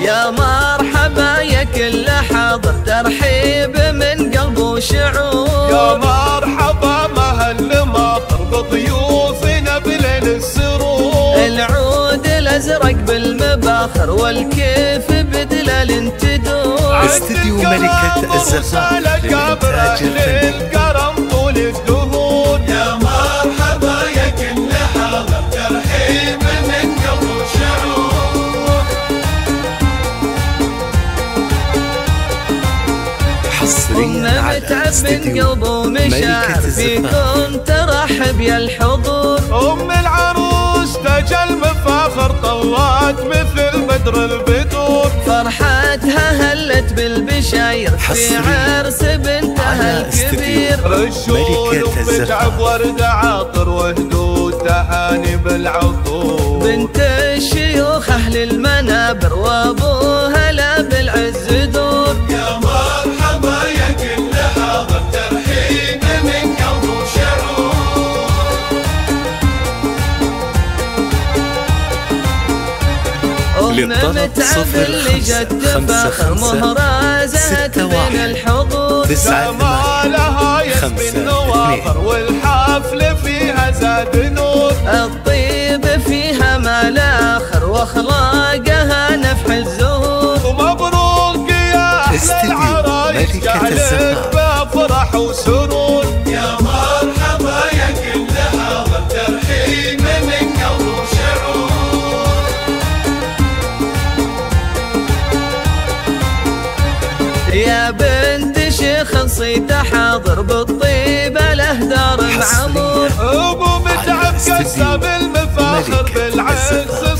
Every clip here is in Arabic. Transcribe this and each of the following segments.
يا مرحبا يا كل حاضر، ترحيب من قلب وشعور. يا مرحبا مهل ماطر بضيوفنا بليل السرور. العود الازرق بالمباخر والكيف بدلال تدور. استديو ملكة الزفاف للإنتاج الفني. الكرم طول الدهور. يا مرحبا يا كل حاضر، ترحيب من قلب وشعور. حصريا على استديو ملكة فيكم ترحب يا الحضور. أم العروس تاج المفاخر طوات مثل بدر البدور. فرحتها هلت بالبشاير في عرس بنتها الكبير. رشول وبتعب ورد عاطر وهدود تهاني بالعطور. بنت الشيوخ أهل المنابر وأبوها لا بالعز دور. يا مرحبا يا كل حاضر، ترحيب من قلب وشعور. للطلب 0555 بين الحضور. 98 يسبي النواظر والحفل فيها زاد نور. الطيب فيها ما لا آخر واخلاقها نفح الزهور. ومبروك يا أهل العرايس جعلك بفرح وسرور. يا مرحبا يا كل حاضر، ترحيب من قلب وشعور. يا بنت شيخ صيت حاضر بالطيبة له دار معمور. ابو متعب كسب المفاخر بالعز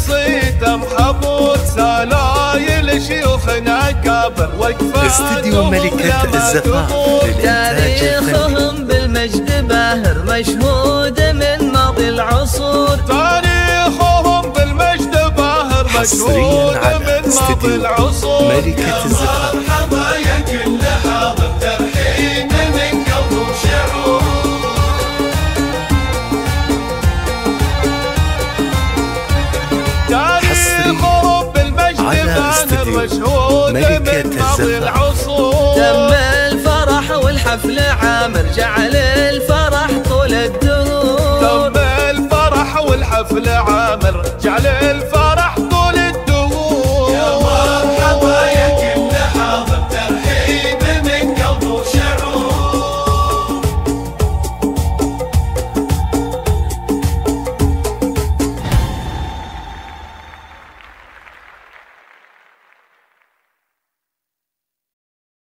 صيت محبور. سلايل شيوخنا كابر وقفات استديو ملكة الزفاف للإنتاج الفني. تاريخهم بالمجد باهر مشهود من ماضي العصور. تاريخهم بالمجد باهر مشهود من ماضي العصور. ملكة الزفاف. مرحبا يا كل حاضر، ترحيب من قلب وشعور. تاريخهم بالمجد باهر مشهود من ماضي العصور. تم الفرح والحفل عامر جعل